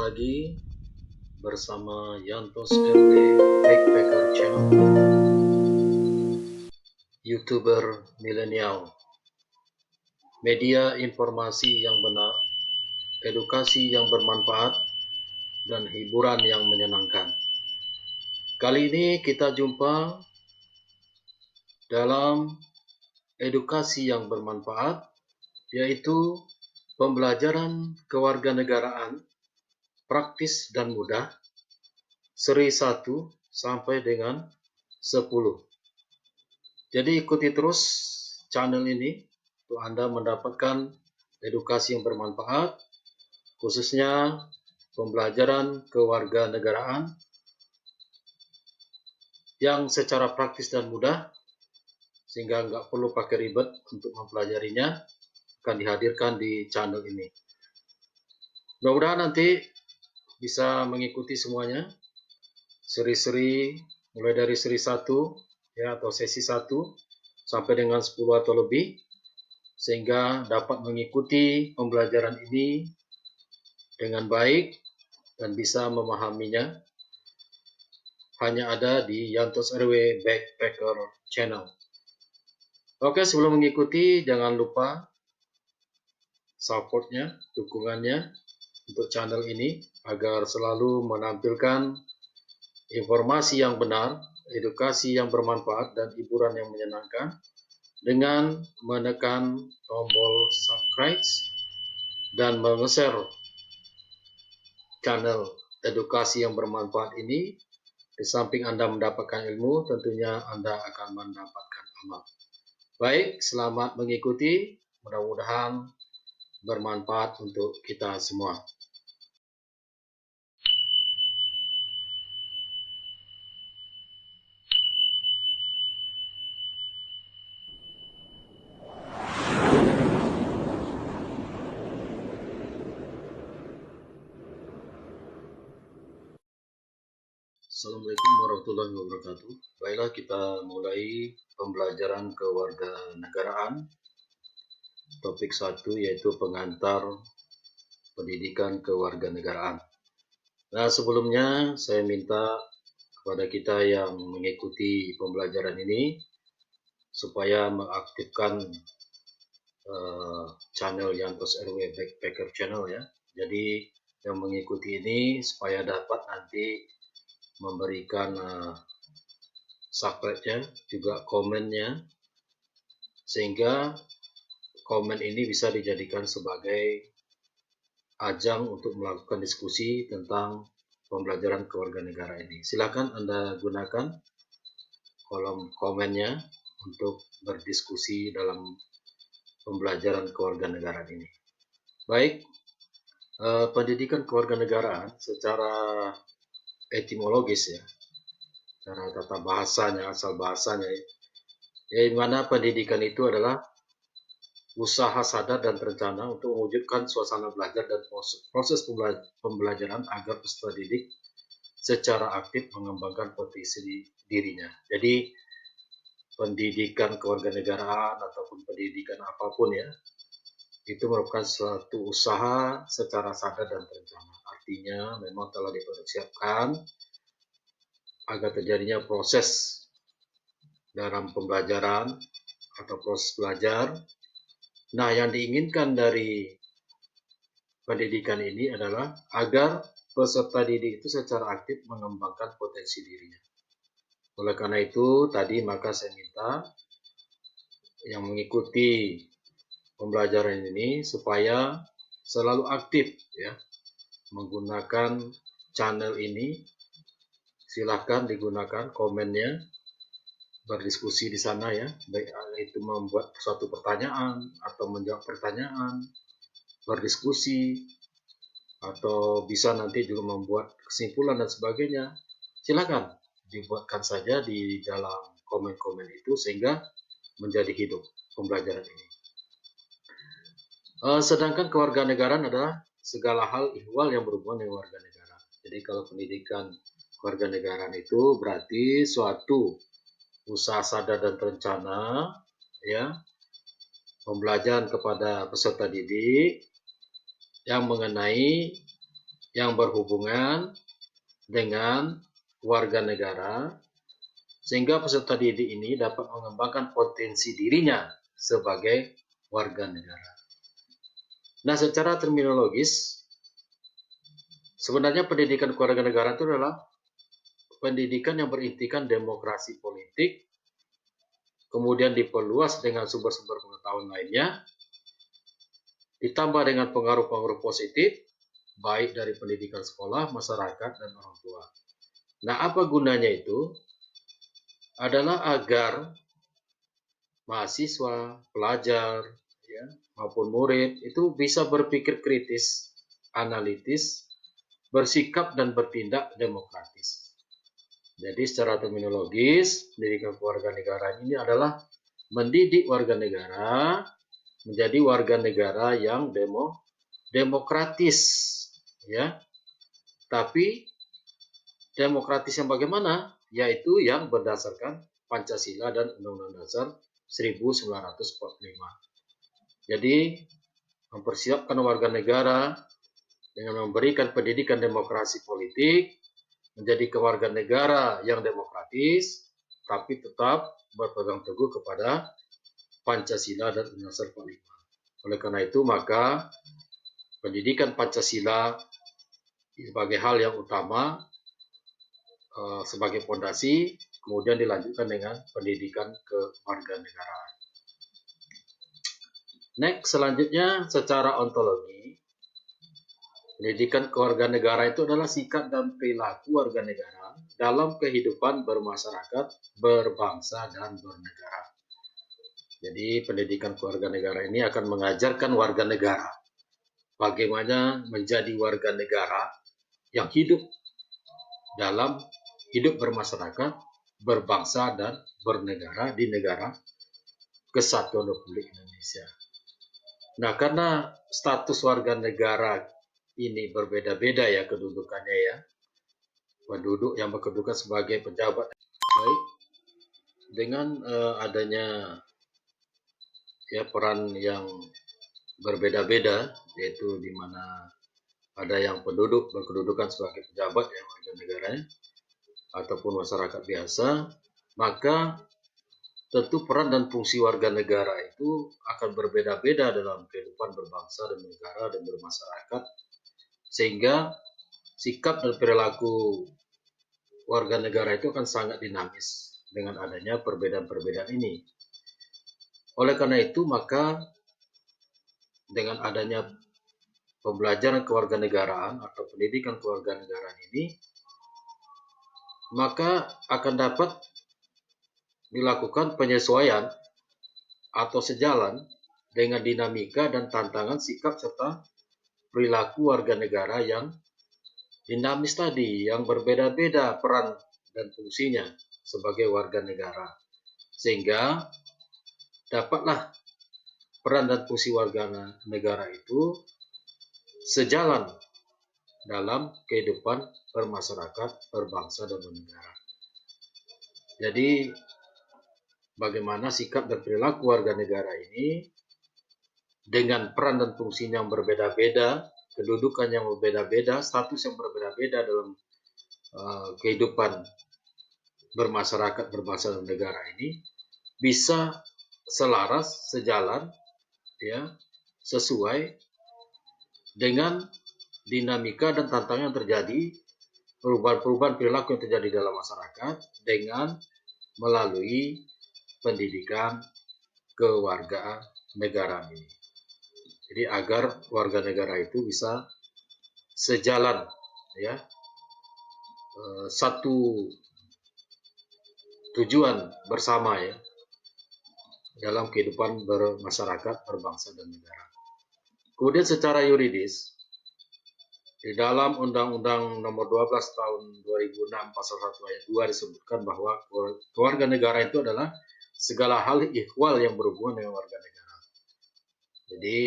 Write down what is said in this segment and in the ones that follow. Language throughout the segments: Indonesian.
lagi bersama Yantos LD Backpacker Channel, YouTuber milenial, media informasi yang benar, edukasi yang bermanfaat, dan hiburan yang menyenangkan. Kali ini kita jumpa dalam edukasi yang bermanfaat, yaitu pembelajaran kewarganegaraan praktis dan mudah, seri 1 sampai dengan 10. Jadi ikuti terus channel ini untuk Anda mendapatkan edukasi yang bermanfaat, khususnya pembelajaran kewarganegaraan yang secara praktis dan mudah, sehingga nggak perlu pakai ribet untuk mempelajarinya, akan dihadirkan di channel ini. Mudah-mudahan nanti bisa mengikuti semuanya, seri-seri mulai dari seri 1 ya, atau sesi 1 sampai dengan 10 atau lebih, sehingga dapat mengikuti pembelajaran ini dengan baik dan bisa memahaminya. Hanya ada di Yantos RW Backpacker Channel. Oke, sebelum mengikuti jangan lupa supportnya, dukungannya untuk channel ini agar selalu menampilkan informasi yang benar, edukasi yang bermanfaat, dan hiburan yang menyenangkan dengan menekan tombol subscribe dan meng-share channel edukasi yang bermanfaat ini. Di samping Anda mendapatkan ilmu, tentunya Anda akan mendapatkan amal. Baik, selamat mengikuti. Mudah-mudahan bermanfaat untuk kita semua. Assalamualaikum warahmatullahi wabarakatuh. Baiklah, kita mulai pembelajaran kewarganegaraan. Topik 1 yaitu pengantar pendidikan kewarganegaraan. Nah, sebelumnya saya minta kepada kita yang mengikuti pembelajaran ini supaya mengaktifkan channel Yantos RW Backpacker Channel ya. Jadi yang mengikuti ini supaya dapat nanti memberikan subscribe-nya, juga komennya, sehingga komen ini bisa dijadikan sebagai ajang untuk melakukan diskusi tentang pembelajaran kewarganegaraan ini. Silakan Anda gunakan kolom komennya untuk berdiskusi dalam pembelajaran kewarganegaraan ini. Baik, pendidikan kewarganegaraan secara etimologis ya, cara tata bahasanya, asal bahasanya, yang mana pendidikan itu adalah usaha sadar dan terencana untuk mewujudkan suasana belajar dan proses pembelajaran agar peserta didik secara aktif mengembangkan potensi dirinya. Jadi pendidikan kewarganegaraan ataupun pendidikan apapun ya, itu merupakan suatu usaha secara sadar dan terencana. Artinya memang telah dipersiapkan agar terjadinya proses dalam pembelajaran atau proses belajar. Nah, yang diinginkan dari pendidikan ini adalah agar peserta didik itu secara aktif mengembangkan potensi dirinya. Oleh karena itu, tadi maka saya minta yang mengikuti pembelajaran ini supaya selalu aktif ya, menggunakan channel ini. Silahkan digunakan komennya, berdiskusi di sana ya, baik itu membuat suatu pertanyaan atau menjawab pertanyaan, berdiskusi, atau bisa nanti juga membuat kesimpulan dan sebagainya. Silakan dibuatkan saja di dalam komen-komen itu sehingga menjadi hidup pembelajaran ini. Sedangkan kewarganegaraan adalah segala hal ihwal yang berhubungan dengan warga negara. Jadi kalau pendidikan kewarganegaraan itu berarti suatu usaha sadar dan terencana ya, pembelajaran kepada peserta didik yang mengenai yang berhubungan dengan warga negara, sehingga peserta didik ini dapat mengembangkan potensi dirinya sebagai warga negara. Nah, secara terminologis, sebenarnya pendidikan kewarganegaraan itu adalah pendidikan yang berintikan demokrasi politik, kemudian diperluas dengan sumber-sumber pengetahuan lainnya, ditambah dengan pengaruh-pengaruh positif, baik dari pendidikan sekolah, masyarakat, dan orang tua. Nah, apa gunanya itu? Adalah agar mahasiswa, pelajar, ya, maupun murid itu bisa berpikir kritis, analitis, bersikap dan bertindak demokratis. Jadi secara terminologis, pendidikan kewarganegaraan ini adalah mendidik warga negara menjadi warga negara yang demokratis, ya. Tapi demokratis yang bagaimana? Yaitu yang berdasarkan Pancasila dan Undang-Undang Dasar 1945. Jadi mempersiapkan warga negara dengan memberikan pendidikan demokrasi politik menjadi kewarga negara yang demokratis, tapi tetap berpegang teguh kepada Pancasila dan Undang-Undang Dasar 45. Oleh karena itu, maka pendidikan Pancasila sebagai hal yang utama, sebagai fondasi, kemudian dilanjutkan dengan pendidikan kewarganegaraan. Next, selanjutnya secara ontologi, pendidikan kewarganegaraan itu adalah sikap dan perilaku warga negara dalam kehidupan bermasyarakat, berbangsa, dan bernegara. Jadi pendidikan kewarganegaraan ini akan mengajarkan warga negara bagaimana menjadi warga negara yang hidup dalam hidup bermasyarakat, berbangsa, dan bernegara di negara Kesatuan Republik Indonesia. Nah, karena status warga negara ini berbeda-beda ya kedudukannya ya. Penduduk yang berkedudukan sebagai pejabat. Baik, dengan adanya ya peran yang berbeda-beda, yaitu di mana ada yang penduduk berkedudukan sebagai pejabat yang warga negaranya ataupun masyarakat biasa, maka tentu peran dan fungsi warga negara itu akan berbeda-beda dalam kehidupan berbangsa dan negara dan bermasyarakat, sehingga sikap dan perilaku warga negara itu akan sangat dinamis dengan adanya perbedaan-perbedaan ini. Oleh karena itu, maka dengan adanya pembelajaran kewarganegaraan atau pendidikan kewarganegaraan ini, maka akan dapat dilakukan penyesuaian atau sejalan dengan dinamika dan tantangan sikap serta perilaku warga negara yang dinamis tadi, yang berbeda-beda peran dan fungsinya sebagai warga negara. Sehingga dapatlah peran dan fungsi warga negara itu sejalan dalam kehidupan bermasyarakat, berbangsa, dan bernegara. Jadi bagaimana sikap dan perilaku warga negara ini dengan peran dan fungsinya yang berbeda-beda, kedudukan yang berbeda-beda, status yang berbeda-beda dalam kehidupan bermasyarakat, berbangsa, dan negara ini bisa selaras, sejalan, ya, sesuai dengan dinamika dan tantangan yang terjadi, perubahan-perubahan perilaku yang terjadi dalam masyarakat dengan melalui pendidikan kewarganegaraan ini. Jadi agar warga negara itu bisa sejalan, ya, satu tujuan bersama ya dalam kehidupan bermasyarakat, berbangsa, dan negara. Kemudian secara yuridis, di dalam Undang-Undang Nomor 12 Tahun 2006 Pasal 1 Ayat 2 disebutkan bahwa kewarganegaraan itu adalah segala hal ihwal yang berhubungan dengan warga negara. Jadi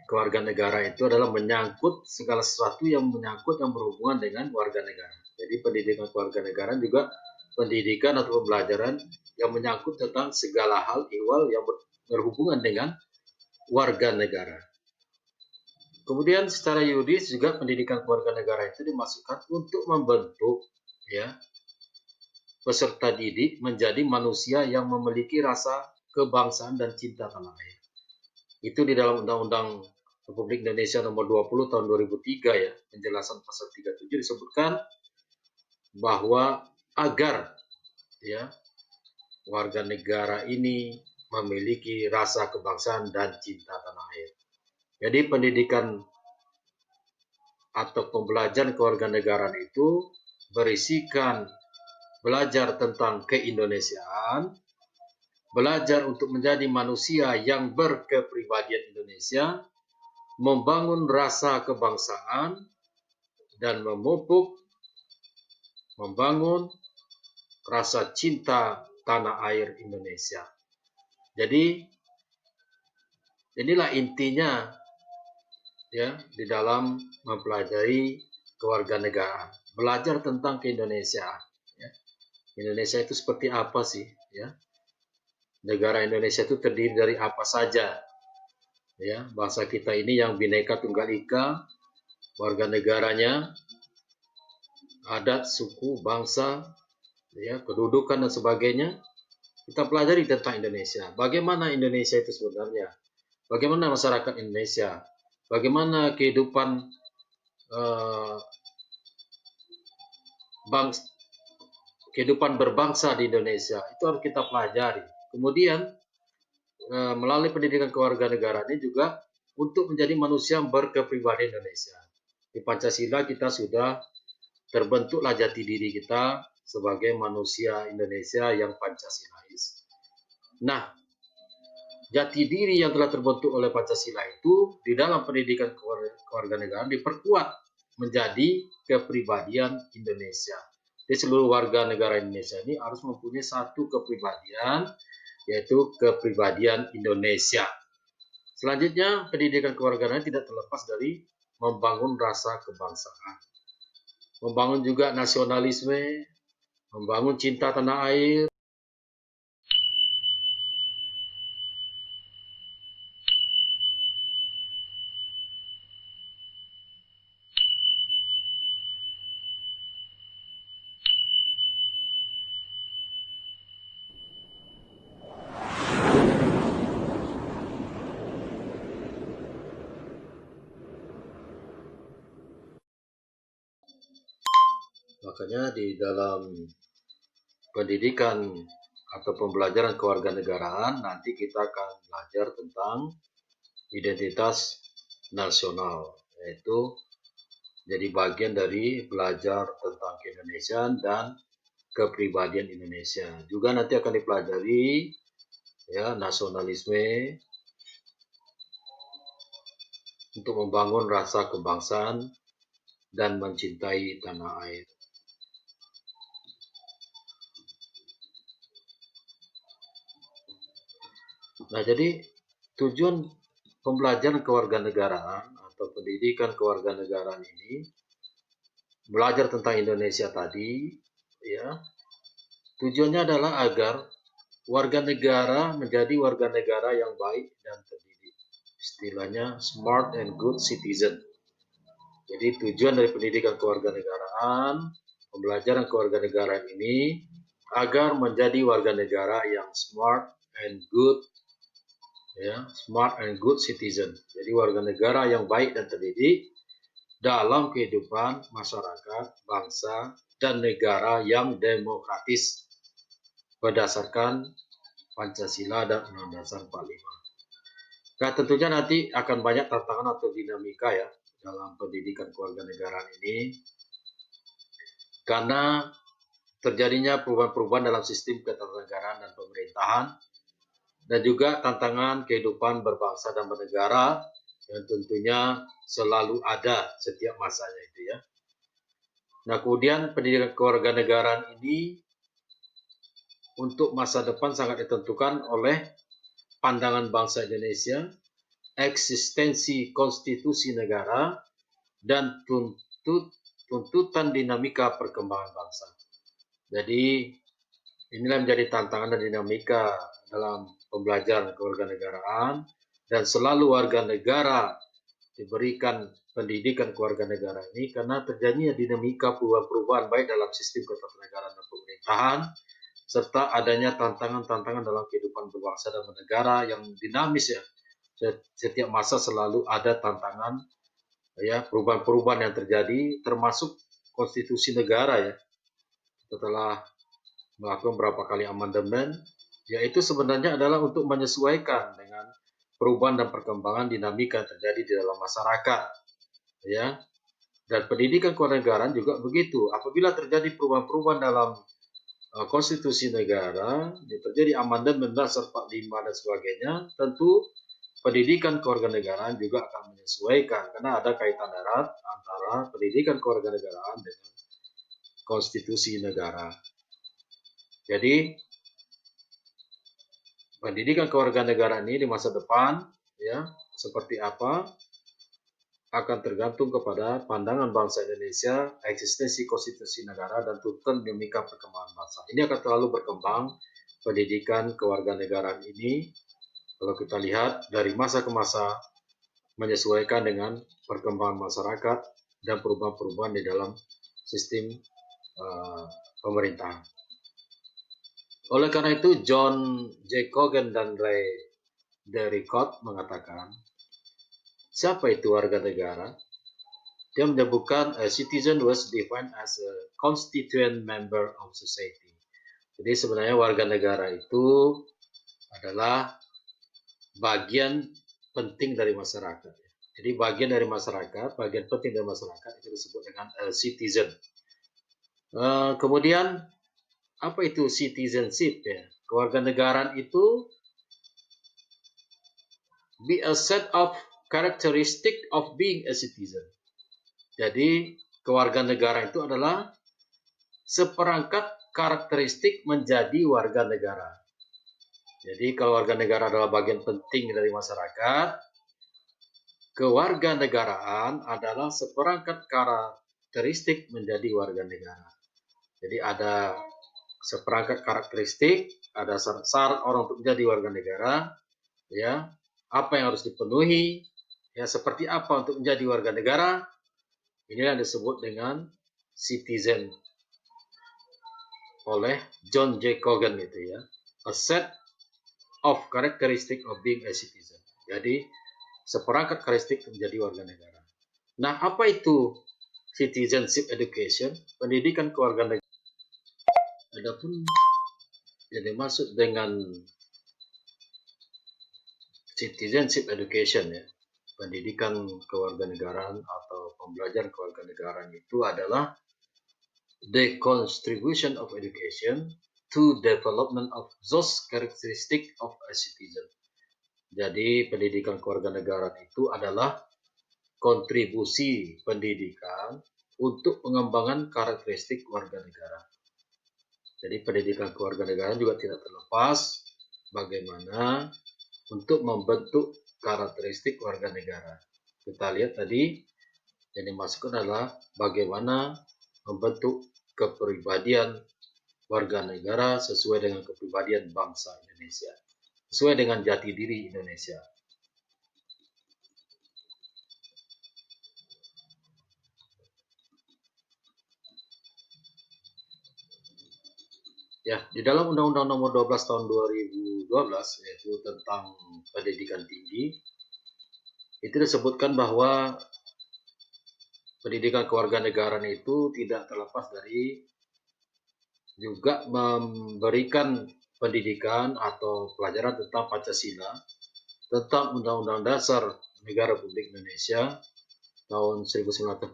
kewarganegaraan itu adalah menyangkut segala sesuatu yang menyangkut yang berhubungan dengan warga negara. Jadi pendidikan kewarganegaraan juga pendidikan atau pembelajaran yang menyangkut tentang segala hal ihwal yang berhubungan dengan warga negara. Kemudian secara yuridis juga pendidikan kewarganegaraan itu dimaksudkan untuk membentuk ya peserta didik menjadi manusia yang memiliki rasa kebangsaan dan cinta tanah air. Itu di dalam Undang-Undang Republik Indonesia Nomor 20 Tahun 2003 ya, penjelasan pasal 37 disebutkan bahwa agar ya warga negara ini memiliki rasa kebangsaan dan cinta tanah air. Jadi pendidikan atau pembelajaran kewarganegaraan itu berisikan belajar tentang keindonesiaan, belajar untuk menjadi manusia yang berkepribadian Indonesia, membangun rasa kebangsaan, dan membangun rasa cinta tanah air Indonesia. Jadi inilah intinya ya di dalam mempelajari kewarganegaraan, belajar tentang keindonesiaan. Ya. Indonesia itu seperti apa sih? Ya, negara Indonesia itu terdiri dari apa saja? Ya, bangsa kita ini yang Bhinneka Tunggal Ika, warga negaranya, adat, suku, bangsa, ya, kedudukan dan sebagainya. Kita pelajari tentang Indonesia. Bagaimana Indonesia itu sebenarnya? Bagaimana masyarakat Indonesia? Bagaimana kehidupan kehidupan berbangsa di Indonesia? Itu harus kita pelajari. Kemudian melalui pendidikan kewarganegaraan ini juga untuk menjadi manusia yang berkepribadian Indonesia. Di Pancasila kita sudah terbentuklah jati diri kita sebagai manusia Indonesia yang Pancasilais. Nah, jati diri yang telah terbentuk oleh Pancasila itu di dalam pendidikan kewarganegaraan diperkuat menjadi kepribadian Indonesia. Jadi seluruh warga negara Indonesia ini harus mempunyai satu kepribadian, yaitu kepribadian Indonesia. Selanjutnya, pendidikan kewarganegaraan tidak terlepas dari membangun rasa kebangsaan. Membangun juga nasionalisme, membangun cinta tanah air. Makanya di dalam pendidikan atau pembelajaran kewarganegaraan nanti kita akan belajar tentang identitas nasional, yaitu jadi bagian dari belajar tentang keindonesiaan dan kepribadian Indonesia. Juga nanti akan dipelajari ya nasionalisme untuk membangun rasa kebangsaan dan mencintai tanah air. Nah, jadi tujuan pembelajaran kewarganegaraan atau pendidikan kewarganegaraan ini belajar tentang Indonesia tadi, ya, tujuannya adalah agar warga negara menjadi warga negara yang baik dan terdidik. Istilahnya smart and good citizen. Jadi tujuan dari pendidikan kewarganegaraan, pembelajaran kewarganegaraan ini agar menjadi warga negara yang smart and good, ya, smart and good citizen. Jadi warga negara yang baik dan terdidik dalam kehidupan masyarakat, bangsa, dan negara yang demokratis berdasarkan Pancasila dan Undang-Undang Dasar 45. Nah, tentunya nanti akan banyak tantangan atau dinamika ya dalam pendidikan kewarganegaraan ini karena terjadinya perubahan-perubahan dalam sistem ketatanegaraan dan pemerintahan dan juga tantangan kehidupan berbangsa dan bernegara yang tentunya selalu ada setiap masanya itu ya. Nah, kemudian pendidikan kewarganegaraan ini untuk masa depan sangat ditentukan oleh pandangan bangsa Indonesia, eksistensi konstitusi negara, dan tuntutan dinamika perkembangan bangsa. Jadi inilah menjadi tantangan dan dinamika dalam pembelajaran kewarganegaraan dan selalu warga negara diberikan pendidikan kewarganegaraan ini karena terjadinya dinamika perubahan-perubahan baik dalam sistem ketatanegaraan dan pemerintahan, serta adanya tantangan-tantangan dalam kehidupan berbangsa dan bernegara yang dinamis ya. Setiap masa selalu ada tantangan ya, perubahan-perubahan yang terjadi, termasuk konstitusi negara ya. Setelah melakukan beberapa kali amandemen, yaitu sebenarnya adalah untuk menyesuaikan dengan perubahan dan perkembangan dinamika yang terjadi di dalam masyarakat ya. Dan pendidikan kewarganegaraan juga begitu. Apabila terjadi perubahan-perubahan dalam konstitusi negara, terjadi amandemen 1945 dan sebagainya, tentu pendidikan kewarganegaraan juga akan menyesuaikan karena ada kaitan erat antara pendidikan kewarganegaraan dengan konstitusi negara. Jadi pendidikan kewarganegaraan ini di masa depan ya seperti apa akan tergantung kepada pandangan bangsa Indonesia, eksistensi konstitusi negara, dan tuntutan dinamika perkembangan bangsa. Ini akan terlalu berkembang pendidikan kewarganegaraan ini kalau kita lihat dari masa ke masa menyesuaikan dengan perkembangan masyarakat dan perubahan-perubahan di dalam sistem pemerintahan. Oleh karena itu, John J. Cogan dan Ray Derricott mengatakan, siapa itu warga negara? Dia menyebutkan a citizen was defined as a constituent member of society. Jadi sebenarnya warga negara itu adalah bagian penting dari masyarakat. Jadi bagian dari masyarakat, bagian penting dari masyarakat itu disebut dengan citizen. Kemudian apa itu citizenship ya? Kewarganegaraan itu be a set of characteristic of being a citizen. Jadi kewarganegaraan itu adalah seperangkat karakteristik menjadi warga negara. Jadi kalau warga negara adalah bagian penting dari masyarakat, kewarganegaraan adalah seperangkat karakteristik menjadi warga negara. Jadi ada seperangkat karakteristik, ada syarat orang untuk menjadi warga negara, ya, apa yang harus dipenuhi, ya, seperti apa untuk menjadi warga negara. Inilah yang disebut dengan citizen oleh John J. Cogan itu ya, a set of characteristic of being a citizen. Jadi seperangkat karakteristik menjadi warga negara. Nah, apa itu citizenship education? Pendidikan kewarganegaraan. Adapun yang dimaksud dengan citizenship education ya, pendidikan kewarganegaraan atau pembelajaran kewarganegaraan itu adalah the contribution of education to development of those characteristic of a citizen. Jadi pendidikan kewarganegaraan itu adalah kontribusi pendidikan untuk pengembangan karakteristik warga negara. Jadi pendidikan kewarganegaraan juga tidak terlepas bagaimana untuk membentuk karakteristik warga negara. Kita lihat tadi yang dimasukkan adalah bagaimana membentuk kepribadian warga negara sesuai dengan kepribadian bangsa Indonesia, sesuai dengan jati diri Indonesia. Ya, di dalam Undang-Undang Nomor 12 Tahun 2012 yaitu tentang pendidikan tinggi, itu disebutkan bahwa pendidikan kewarganegaraan itu tidak terlepas dari juga memberikan pendidikan atau pelajaran tentang Pancasila, tentang Undang-Undang Dasar Negara Republik Indonesia tahun 1945,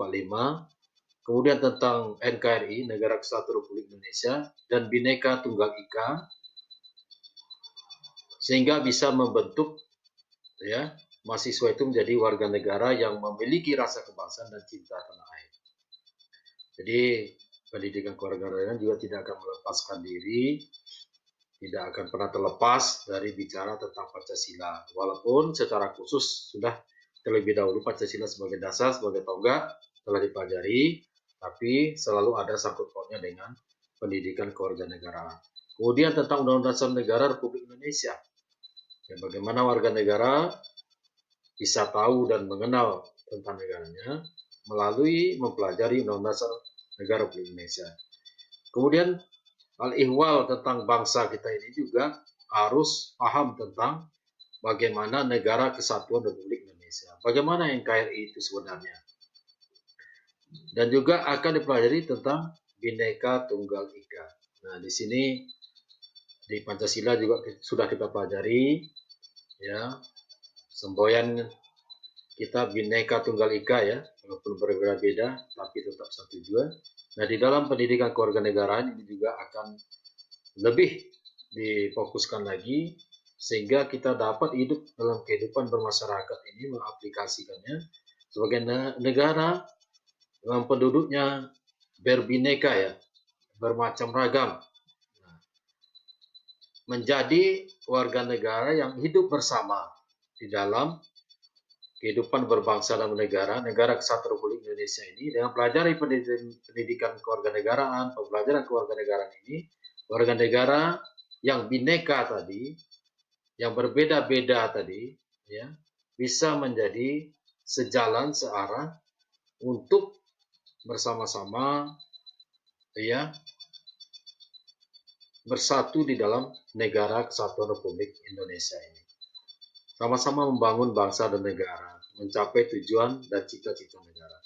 kemudian tentang NKRI, Negara Kesatuan Republik Indonesia, dan Bhinneka Tunggal Ika, sehingga bisa membentuk ya mahasiswa itu menjadi warga negara yang memiliki rasa kebangsaan dan cinta tanah air. Jadi pendidikan kewarganegaraan juga tidak akan melepaskan diri, tidak akan pernah terlepas dari bicara tentang Pancasila. Walaupun secara khusus sudah terlebih dahulu Pancasila sebagai dasar, sebagai tonggak telah dipelajari, tapi selalu ada sangkut pautnya dengan pendidikan kewarganegaraan. Kemudian tentang Undang-Undang Dasar Negara Republik Indonesia. Ya, bagaimana warga negara bisa tahu dan mengenal tentang negaranya melalui mempelajari Undang-Undang Dasar Negara Republik Indonesia. Kemudian al-ihwal tentang bangsa kita ini juga harus paham tentang bagaimana negara kesatuan Republik Indonesia. Bagaimana NKRI itu sebenarnya. Dan juga akan dipelajari tentang Bhinneka Tunggal Ika. Nah, di sini di Pancasila juga sudah kita pelajari, ya, semboyan kita Bhinneka Tunggal Ika, ya, walaupun berbeda-beda tapi tetap satu tujuan. Nah, di dalam pendidikan kewarganegaraan ini juga akan lebih difokuskan lagi sehingga kita dapat hidup dalam kehidupan bermasyarakat ini, mengaplikasikannya sebagai negara yang penduduknya berbineka, ya, bermacam ragam. Nah, menjadi warga negara yang hidup bersama di dalam kehidupan berbangsa dan negara Kesatuan Republik Indonesia ini dengan pelajari pendidikan kewarganegaraan, pembelajaran kewarganegaraan ini, warga negara yang bineka tadi, yang berbeda-beda tadi, ya, bisa menjadi sejalan searah untuk bersama-sama, ya, bersatu di dalam negara Kesatuan Republik Indonesia ini. Sama-sama membangun bangsa dan negara, mencapai tujuan dan cita-cita negara.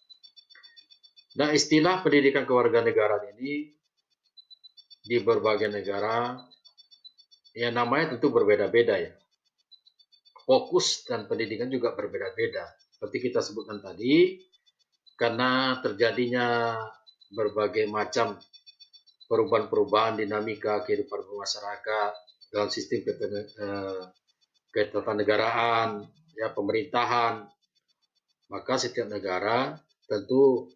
Nah, istilah pendidikan kewarganegaraan ini di berbagai negara, ya, namanya tentu berbeda-beda, ya. Fokus dan pendidikan juga berbeda-beda. Seperti kita sebutkan tadi, karena terjadinya berbagai macam perubahan-perubahan dinamika kehidupan bermasyarakat dalam sistem ketatanegaraan, ya, pemerintahan, maka setiap negara tentu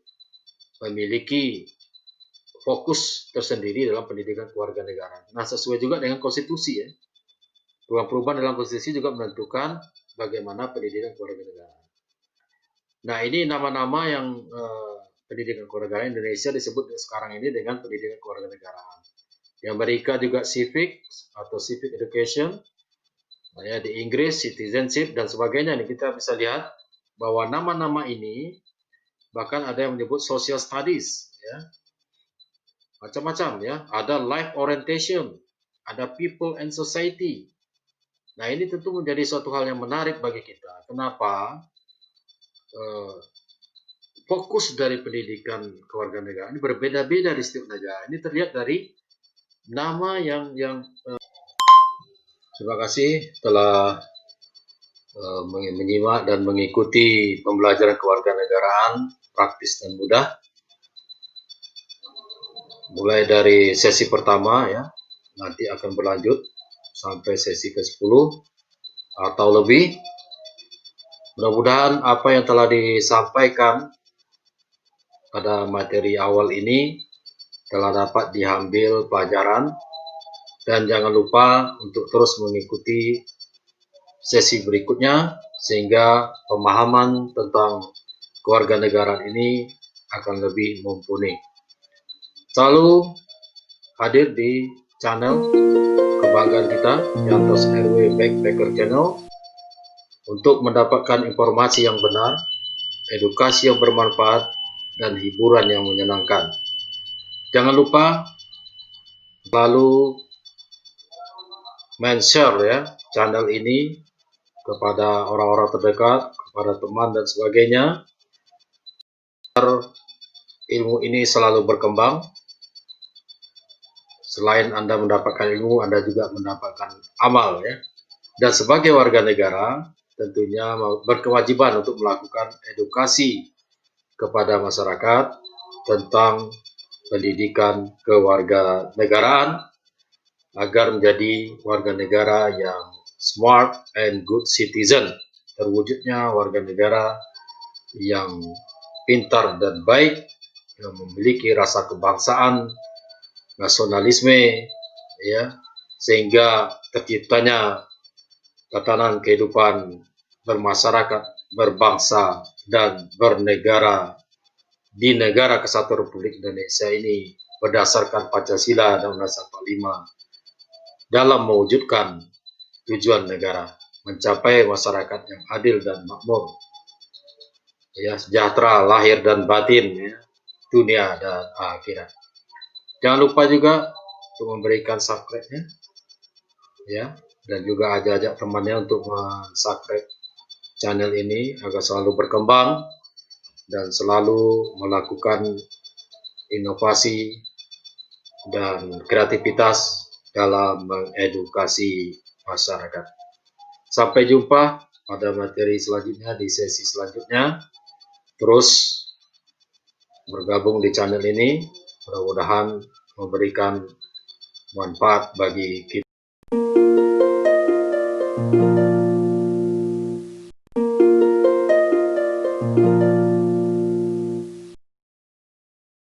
memiliki fokus tersendiri dalam pendidikan kewarganegaraan. Nah, sesuai juga dengan konstitusi, ya. Perubahan-perubahan dalam konstitusi juga menentukan bagaimana pendidikan kewarganegaraan. Nah, ini nama-nama yang pendidikan kewarganegaraan Indonesia disebut sekarang ini dengan pendidikan kewarganegaraan. Di Amerika juga civic atau civic education, nah, ya, di Inggris citizenship dan sebagainya. Ini kita bisa lihat bahwa nama-nama ini bahkan ada yang menyebut social studies, ya, macam-macam, ya. Ada life orientation, ada people and society. Nah, ini tentu menjadi suatu hal yang menarik bagi kita. Kenapa? Fokus dari pendidikan kewarganegaraan ini berbeda-beda di setiap negara. Ini terlihat dari nama yang terima kasih telah menyimak dan mengikuti pembelajaran kewarganegaraan praktis dan mudah. Mulai dari sesi pertama, ya, nanti akan berlanjut sampai sesi ke-10 atau lebih. Mudah-mudahan apa yang telah disampaikan pada materi awal ini telah dapat diambil pelajaran, dan jangan lupa untuk terus mengikuti sesi berikutnya sehingga pemahaman tentang kewarganegaraan ini akan lebih mumpuni. Selalu hadir di channel kebanggaan kita, Yantos RW Backpacker Channel, untuk mendapatkan informasi yang benar, edukasi yang bermanfaat, dan hiburan yang menyenangkan. Jangan lupa selalu share, ya, channel ini kepada orang-orang terdekat, kepada teman dan sebagainya, agar ilmu ini selalu berkembang. Selain Anda mendapatkan ilmu, Anda juga mendapatkan amal, ya. Dan sebagai warga negara, tentunya berkewajiban untuk melakukan edukasi kepada masyarakat tentang pendidikan kewarganegaraan agar menjadi warga negara yang smart and good citizen, terwujudnya warga negara yang pintar dan baik, yang memiliki rasa kebangsaan, nasionalisme, ya, sehingga terciptanya tatanan kehidupan bermasyarakat, berbangsa, dan bernegara di negara Kesatuan Republik Indonesia ini berdasarkan Pancasila dan Undang-Undang 45 dalam mewujudkan tujuan negara, mencapai masyarakat yang adil dan makmur. ya, sejahtera lahir dan batin, ya, dunia dan akhirat. Jangan lupa juga untuk memberikan subscribe-nya, ya, dan juga ajak-ajak temannya untuk subscribe channel ini agar selalu berkembang dan selalu melakukan inovasi dan kreativitas dalam mengedukasi masyarakat. Sampai jumpa pada materi selanjutnya di sesi selanjutnya. Terus bergabung di channel ini, mudah-mudahan memberikan manfaat bagi kita.